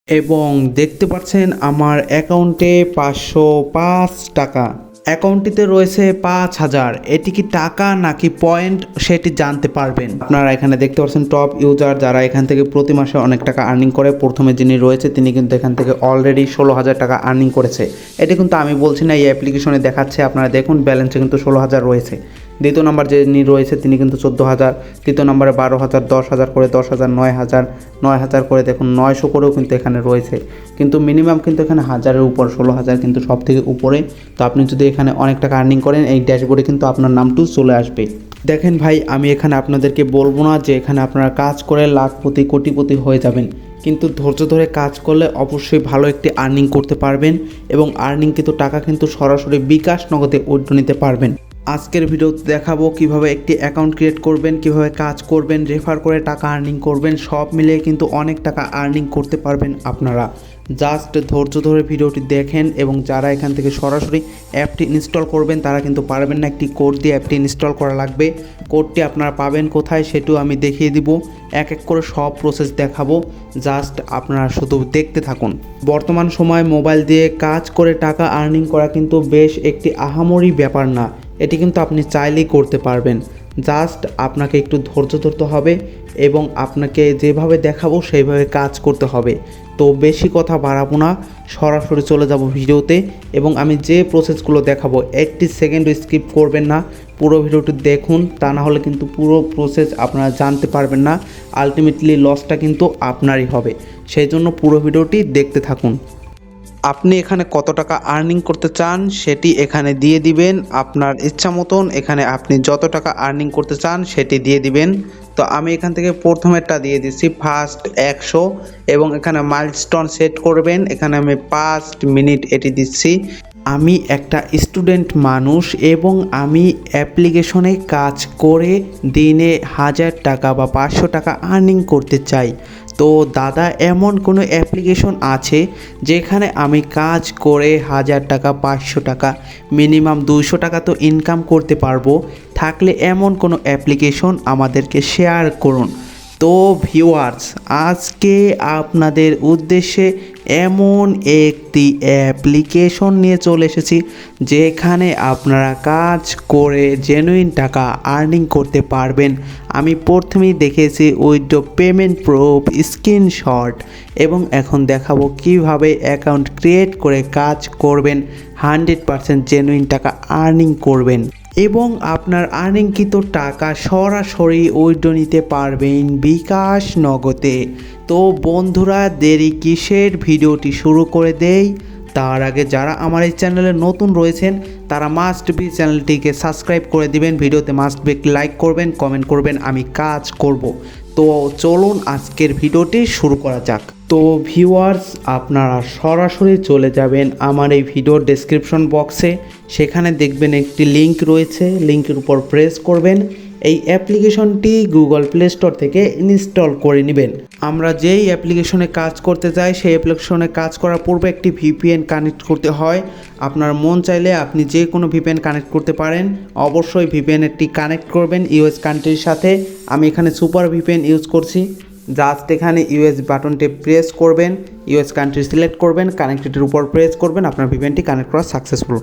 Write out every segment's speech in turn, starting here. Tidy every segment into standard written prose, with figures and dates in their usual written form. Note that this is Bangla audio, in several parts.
এবং দেখতে পাচ্ছেন আমার অ্যাকাউন্টে 505 টাকা। অ্যাকাউন্টটিতে রয়েছে 5000। এটি কি টাকা নাকি পয়েন্ট সেটি জানতে পারবেন। আপনারা এখানে দেখতে পাচ্ছেন টপ ইউজার যারা এখান থেকে প্রতি মাসে অনেক টাকা আর্নিং করে। প্রথমে যিনি রয়েছে তিনি কিন্তু এখান থেকে অলরেডি 16000 টাকা আর্নিং করেছে। এটি কিন্তু আমি বলছি না, এই অ্যাপ্লিকেশনে দেখাচ্ছে, আপনারা দেখুন ব্যালেন্সে কিন্তু 16000 রয়েছে। দ্বিতীয় নাম্বার যিনি রয়েছে তিনি কিন্তু 14000, তৃতীয় নম্বরে 12000, 10000 করে 10000, 9000, 9000 করে দেখুন 900 করেও কিন্তু এখানে রয়েছে। কিন্তু মিনিমাম কিন্তু এখানে 1000-এর উপর, 16000 কিন্তু সব থেকে উপরে। তো আপনি যদি এখানে অনেক টাকা আর্নিং করেন এই ড্যাশবোর্ডে কিন্তু আপনার নামটিও চলে আসবে। দেখেন ভাই, আমি এখানে আপনাদেরকে বলবো না যে এখানে আপনারা কাজ করে লাখপতি কোটিপতি হয়ে যাবেন, কিন্তু ধৈর্য ধরে কাজ করলে অবশ্যই ভালো একটি আর্নিং করতে পারবেন এবং আর্নিং কিন্তু টাকা কিন্তু সরাসরি বিকাশ নগদে উইথড্র নিতে পারবেন। আজকের ভিডিওতে দেখাবো কিভাবে একটি অ্যাকাউন্ট ক্রিয়েট করবেন, কিভাবে কাজ করবেন, রেফার করে টাকা আর্নিং করবেন। সব মিলিয়ে কিন্তু অনেক টাকা আর্নিং করতে পারবেন আপনারা। জাস্ট ধৈর্য ধরে ভিডিওটি দেখেন এবং যারা এখান থেকে সরাসরি অ্যাপটি ইনস্টল করবেন তারা কিন্তু পারবেন না। একটি কোড দিয়ে অ্যাপটি ইনস্টল করা লাগবে। কোডটি আপনারা পাবেন কোথায় সেটিও আমি দেখিয়ে দিব, এক এক করে সব প্রসেস দেখাবো। জাস্ট আপনারা শুধু দেখতে থাকুন। বর্তমান সময় মোবাইল দিয়ে কাজ করে টাকা আর্নিং করা কিন্তু বেশ একটি আহামরি ব্যাপার না। এটি কিন্তু আপনি চাইলেই করতে পারবেন। জাস্ট আপনাকে একটু ধৈর্য ধরতে হবে এবং আপনাকে যেভাবে দেখাবো সেইভাবে কাজ করতে হবে। তো বেশি কথা বাড়াবো না, সরাসরি চলে যাব ভিডিওতে এবং আমি যে প্রসেসগুলো দেখাবো একটি সেকেন্ডও স্কিপ করবেন না, পুরো ভিডিওটি দেখুন। তা না হলে কিন্তু পুরো প্রসেস আপনারা জানতে পারবেন না, আলটিমেটলি লসটা কিন্তু আপনারই হবে। সেই জন্য পুরো ভিডিওটি দেখতে থাকুন। আপনি এখানে কত টাকা আর্নিং করতে চান সেটি এখানে দিয়ে দিবেন আপনার ইচ্ছা মতন। এখানে আপনি যত টাকা আর্নিং করতে চান সেটি দিয়ে দিবেন। তো আমি এখান থেকে প্রথমেরটা দিয়ে দিচ্ছি ফার্স্ট 100 এবং এখানে মাইলস্টোন সেট করবেন। এখানে আমি 5 মিনিট এটি দিচ্ছি। আমি একটা স্টুডেন্ট মানুষ এবং আমি অ্যাপ্লিকেশনে কাজ করে দিনে 1000 টাকা বা 500 টাকা আর্নিং করতে চাই। তো দাদা, এমন কোনো অ্যাপ্লিকেশন আছে যেখানে আমি কাজ করে 1000 টাকা, 500 টাকা, মিনিমাম 200 টাকা তো ইনকাম করতে পারবো? থাকলে এমন কোনো অ্যাপ্লিকেশন আমাদেরকে শেয়ার করুন। তো ভিউয়ার্স, আজকে আপনাদের উদ্দেশ্যে এমন একটি অ্যাপ্লিকেশন নিয়ে চলে এসেছি যেখানে আপনারা কাজ করে জেনুইন টাকা আর্নিং করতে পারবেন। আমি প্রথমেই দেখেছি উইথড্র পেমেন্ট প্রুফ, স্ক্রিনশট এবং এখন দেখাবো কিভাবে অ্যাকাউন্ট ক্রিয়েট করে কাজ করবেন, 100% জেনুইন টাকা আর্নিং করবেন এবং আপনার আর্নিংকৃত টাকা সরাসরি উইথড্র নিতে পারবেন বিকাশ নগদে। তো বন্ধুরা, দেরি কিসের, ভিডিওটি শুরু করে দেই। তার আগে যারা আমার এই চ্যানেলে নতুন রয়েছেন তারা মাস্ট বি চ্যানেলটিকে সাবস্ক্রাইব করে দিবেন, ভিডিওতে মাস্ট বি লাইক করবেন, কমেন্ট করবেন, আমি কাজ করব। তো চলুন আজকের ভিডিওটি শুরু করা যাক। তো ভিউয়ার্স, আপনারা সরাসরি চলে যাবেন আমার এই ভিডিওর ডেসক্রিপশন বক্সে। সেখানে দেখবেন একটি লিঙ্ক রয়েছে, লিঙ্কের উপর প্রেস করবেন। এই অ্যাপ্লিকেশনটি গুগল প্লে স্টোর থেকে ইনস্টল করে নেবেন। আমরা যেই অ্যাপ্লিকেশনে কাজ করতে চাই সেই অ্যাপ্লিকেশনে কাজ করার পূর্বে একটি ভিপিএন কানেক্ট করতে হয়। আপনার মন চাইলে আপনি যে কোনো ভিপিএন কানেক্ট করতে পারেন। অবশ্যই ভিপিএনটি কানেক্ট করবেন ইউএস কান্ট্রির সাথে। আমি এখানে সুপার ভিপিএন ইউজ করছি। জাস্ট এখানে ইউএস বাটনটি প্রেস করবেন, ইউএস কান্ট্রি সিলেক্ট করবেন, কানেক্টেডের উপর প্রেস করবেন, আপনার ভিপিএনটি কানেক্ট করা সাকসেসফুল।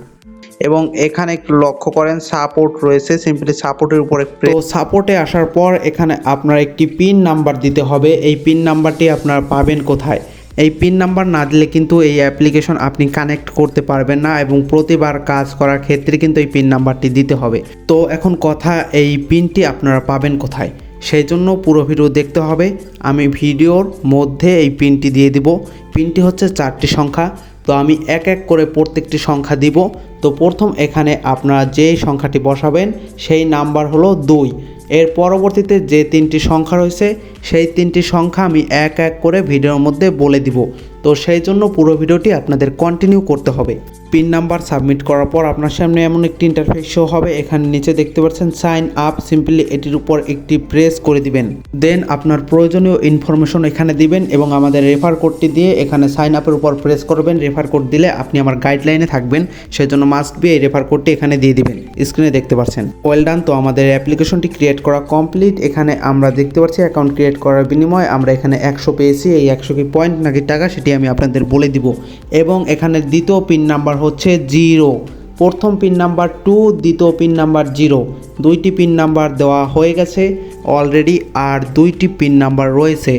এবং এখানে একটু লক্ষ্য করেন সাপোর্ট রয়েছে, সিম্পলি সাপোর্টের উপরে সাপোর্টে আসার পর এখানে আপনার একটি পিন নাম্বার দিতে হবে। এই পিন নাম্বারটি আপনারা পাবেন কোথায়? এই পিন নাম্বার না দিলে কিন্তু এই অ্যাপ্লিকেশন আপনি কানেক্ট করতে পারবেন না এবং প্রতিবার কাজ করার ক্ষেত্রে কিন্তু এই পিন নাম্বারটি দিতে হবে। তো এখন কথা, এই পিনটি আপনারা পাবেন কোথায়? সেই জন্য পুরো ভিডিও দেখতে হবে। আমি ভিডিওর মধ্যে এই পিনটি দিয়ে দিব। পিনটি হচ্ছে 4টি সংখ্যা। তো আমি এক এক করে প্রত্যেকটি সংখ্যা দিব। তো প্রথম এখানে আপনারা যেই সংখ্যাটি বসাবেন সেই নাম্বার হলো 2। এর পরবর্তীতে যে 3টি সংখ্যা রয়েছে সেই 3টি সংখ্যা আমি এক এক করে ভিডিওর মধ্যে বলে দিব। তো সেই জন্য পুরো ভিডিওটি আপনাদের কন্টিনিউ করতে হবে। পিন নাম্বার সাবমিট করার পর আপনার সামনে এমন একটি ইন্টারফেস শো হবে। এখানে নিচে দেখতে পাচ্ছেন সাইন আপ, সিম্পলি এটির উপর একটি প্রেস করে দিবেন। দেন আপনার প্রয়োজনীয় ইনফরমেশন এখানে দিবেন এবং আমাদের রেফার কোডটি দিয়ে এখানে সাইন আপের উপর প্রেস করবেন। রেফার কোড দিলে আপনি আমার গাইডলাইনে থাকবেন, সেজন্য মাস্ট বি এই রেফার কোডটি এখানে দিয়ে দিবেন। স্ক্রিনে দেখতে পাচ্ছেন। Well done. তো আমাদের অ্যাপ্লিকেশনটি ক্রিয়েট করা কমপ্লিট। এখানে আমরা দেখতে পাচ্ছি অ্যাকাউন্ট ক্রিয়েট করার বিনিময়ে আমরা এখানে 100 পেয়েছি। এই 100 কি পয়েন্ট নাকি টাকা সেটি আমি আপনাদের বলে দিব। এবং এখানে দ্বিতীয় পিন নাম্বার হচ্ছে 0, প্রথম পিন নাম্বার 2, দ্বিতীয় পিন নাম্বার 0। দুইটি পিন নাম্বার দেওয়া হয়ে গেছে অলরেডি, আর দুইটি পিন নাম্বার রয়েছে।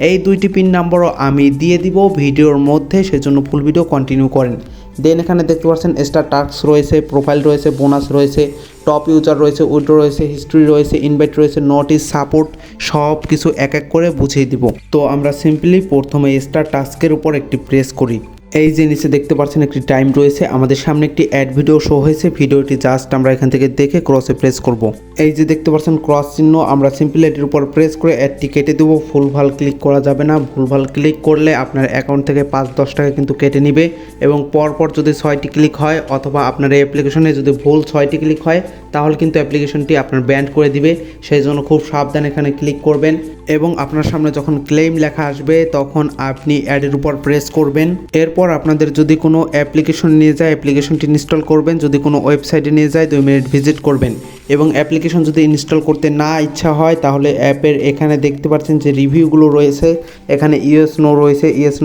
এই দুইটি পিন নাম্বারও আমি দিয়ে দিব ভিডিওর মধ্যে, সেজন্য ফুল ভিডিও কন্টিনিউ করেন। দেন এখানে দেখতে পাচ্ছেন স্টার টাস্ক রয়েছে, প্রোফাইল রয়েছে, বোনাস রয়েছে, টপ ইউজার রয়েছে, উইড্রো রয়েছে, হিস্ট্রি রয়েছে, ইনভাইট রয়েছে, নোটিস, সাপোর্ট, সব কিছু এক এক করে বুঝিয়ে দিব। তো আমরা সিম্পলি প্রথমে স্টার টাস্কের উপর একটি প্রেস করি। এই যে নিচে দেখতে পাচ্ছেন একটি টাইম রয়েছে, আমাদের সামনে একটি অ্যাড ভিডিও শো হয়েছে। ভিডিওটি জাস্ট আমরা এখান থেকে দেখে ক্রসে প্রেস করব। এই যে দেখতে পাচ্ছেন ক্রস চিহ্ন, আমরা সিম্পলি এটির উপর প্রেস করে অ্যাডটি কেটে দেবো। ভুলভাল ক্লিক করা যাবে না, ভুলভাল ক্লিক করলে আপনার অ্যাকাউন্ট থেকে 5-10 টাকা কিন্তু কেটে নেবে। এবং পরপর যদি 6টি ক্লিক হয় অথবা আপনার এই অ্যাপ্লিকেশনে যদি ভুল 6টি ক্লিক হয় তাহলে কিন্তু অ্যাপ্লিকেশনটি আপনার ব্যান্ড করে দিবে। সেই জন্য খুব সাবধানে এখানে ক্লিক করবেন এবং আপনার সামনে যখন ক্লেম লেখা আসবে তখন আপনি অ্যাডের উপর প্রেস করবেন। এরপর আপনাদের যদি কোনো অ্যাপ্লিকেশন নিয়ে যায় অ্যাপ্লিকেশনটি ইনস্টল করবেন, যদি কোনো ওয়েবসাইটে নিয়ে যায় 2 মিনিট ভিজিট করবেন। এবং অ্যাপ্লিকেশন যদি ইনস্টল করতে না ইচ্ছা হয় তাহলে অ্যাপের এখানে দেখতে পাচ্ছেন যে রিভিউগুলো রয়েছে, এখানে ইয়েস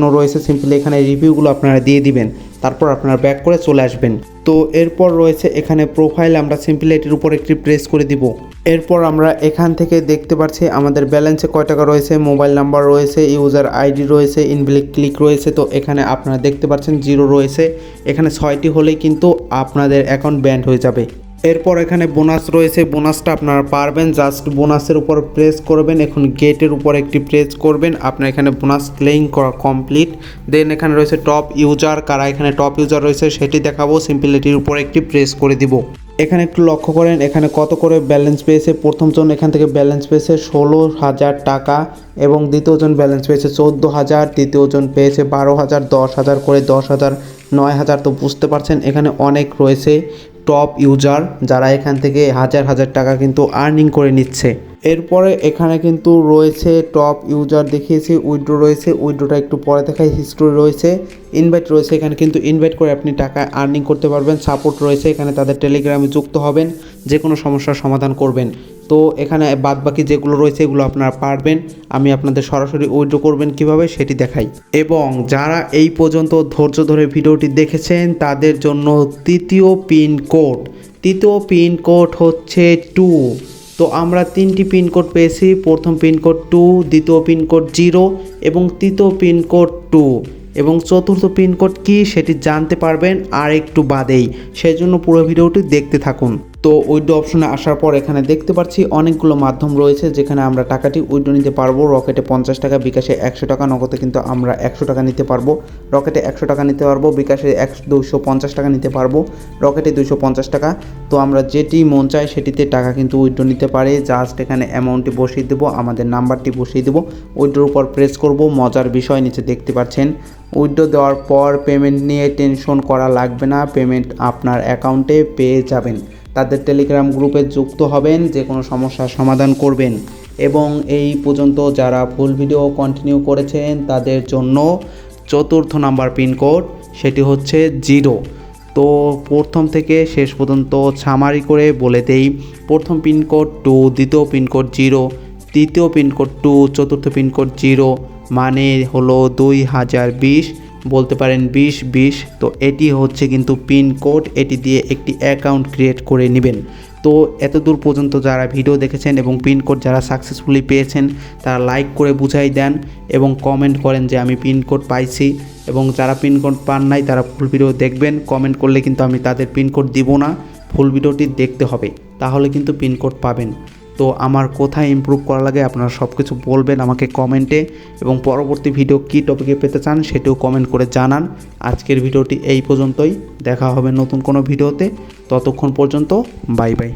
নো রয়েছে, সিম্পলি এখানে রিভিউগুলো আপনারা দিয়ে দিবেন। তারপর আপনারা ব্যাক করে চলে আসবেন। তো এরপর রয়েছে এখানে প্রোফাইল, আমরা সিম্পলি এটির উপর একটি প্রেস করে দিব। এরপর আমরা এখান থেকে দেখতে পাচ্ছি আমাদের ব্যালেন্সে কয় টাকা রয়েছে, মোবাইল নাম্বার রয়েছে, ইউজার আইডি রয়েছে, ইনভ্যালিড ক্লিক রয়েছে। তো এখানে আপনারা দেখতে পাচ্ছেন 0 রয়েছে। এখানে 6টি হলেই কিন্তু আপনাদের অ্যাকাউন্ট ব্যান্ড হয়ে যাবে। এরপর এখানে বোনাস রয়েছে, বোনাসটা আপনারা পারবেন, জাস্ট বোনাসের উপর প্রেস করবেন। এখন গেটের উপর একটি প্রেস করবেন, আপনার এখানে বোনাস ক্লেইম করা কমপ্লিট। দেন এখানে রয়েছে টপ ইউজার, কারা এখানে টপ ইউজার রয়েছে সেটি দেখাবো। সিম্পলিটির উপর একটি প্রেস করে দিব। এখানে একটু লক্ষ্য করেন এখানে কত করে ব্যালেন্স পেয়েছে। প্রথমজন এখান থেকে ব্যালেন্স পেয়েছে 16,000 টাকা এবং দ্বিতীয়জন ব্যালেন্স পেয়েছে 14,000, তৃতীয়জন পেয়েছে 12,000, 10,000 করে, 10,000, 9,000। তো বুঝতে পারছেন এখানে অনেক রয়েছে টপ ইউজার যারা এখান থেকে হাজার টাকা কিন্তু আর্নিং করে নিচ্ছে। এরপরে এখানে কিন্তু রয়েছে টপ ইউজার দেখিয়েছি, উইড্রো রয়েছে, উইড্রোটা একটু পরে দেখায়, হিস্ট্রি রয়েছে, ইনভাইট রয়েছে, এখানে কিন্তু ইনভাইট করে আপনি টাকা আর্নিং করতে পারবেন। সাপোর্ট রয়েছে, এখানে তাদের টেলিগ্রামে যুক্ত হবেন, যে কোনো সমস্যার সমাধান করবেন। তো এখানে বাদবাকি যেগুলো রয়েছে এগুলো আপনারা পারবেন। আমি আপনাদের সরাসরি উইড্রো করবেন কিভাবে সেটি দেখাই। এবং যারা এই পর্যন্ত ধৈর্য ধরে ভিডিওটি দেখেছেন তাদের জন্য তৃতীয় পিন কোড হচ্ছে 2। তো আমরা 3টি পিনকোড পেয়েছি। প্রথম পিনকোড 2, দ্বিতীয় পিনকোড 0 এবং তৃতীয় পিনকোড 2 এবং চতুর্থ পিনকোড কি সেটি জানতে পারবেন আর একটু বাদেই, সেই জন্য পুরো ভিডিওটি দেখতে থাকুন। তো উইড্রো অপশনে আসার পর এখানে দেখতে পাচ্ছি অনেকগুলো মাধ্যম রয়েছে যেখানে আমরা টাকাটি উইড্রো নিতে পারবো। রকেটে 50 টাকা, বিকাশে 100 টাকা, নগদে কিন্তু আমরা 100 টাকা নিতে পারবো। রকেটে 100 টাকা নিতে পারবো, বিকাশে 250 টাকা নিতে পারবো, রকেটে 250 টাকা। তো আমরা যেটি মন চাই সেটিতে টাকা কিন্তু উইড্রো নিতে পারি। জাস্ট এখানে অ্যামাউন্টটি বসিয়ে দেবো, আমাদের নাম্বারটি বসিয়ে দেবো, উইড্রোর উপর প্রেস করব। মজার বিষয় নিচে দেখতে পাচ্ছেন উইড্রো দেওয়ার পর পেমেন্ট নিয়ে টেনশন করা লাগবে না, পেমেন্ট আপনার অ্যাকাউন্টে পেয়ে যাবেন। তাদের টেলিগ্রাম গ্রুপে যুক্ত হবেন, যে কোনো সমস্যার সমাধান করবেন। এবং এই পর্যন্ত যারা ফুল ভিডিও কন্টিনিউ করেছেন তাদের জন্য চতুর্থ নাম্বার পিনকোড সেটি হচ্ছে 0। তো প্রথম থেকে শেষ পর্যন্ত সামারি করে বলে দেই। প্রথম পিনকোড 2, দ্বিতীয় পিনকোড 0, তৃতীয় পিনকোড 2, চতুর্থ পিনকোড 0, মানে হলো 2020, বলতে পারেন 2020। তো এটি হচ্ছে কিন্তু পিনকোড, এটি দিয়ে একটি অ্যাকাউন্ট ক্রিয়েট করে নেবেন। তো এতদূর পর্যন্ত যারা ভিডিও দেখেছেন এবং পিনকোড যারা সাকসেসফুলি পেয়েছেন তারা লাইক করে বুঝাই দেন এবং কমেন্ট করেন যে আমি পিনকোড পাইছি। এবং যারা পিনকোড পান নাই তারা ফুল ভিডিও দেখবেন। কমেন্ট করলে কিন্তু আমি তাদের পিনকোড দিব না, ফুল ভিডিওটি দেখতে হবে, তাহলে কিন্তু পিনকোড পাবেন। তো আমার কোথায় ইমপ্রুভ করা লাগে আপনারা সব কিছু বলবেন আমাকে কমেন্টে, এবং পরবর্তী ভিডিও কী টপিকে পেতে চান সেটিও কমেন্ট করে জানান। আজকের ভিডিওটি এই পর্যন্তই, দেখা হবে নতুন কোনো ভিডিওতে। ততক্ষণ পর্যন্ত বাই বাই।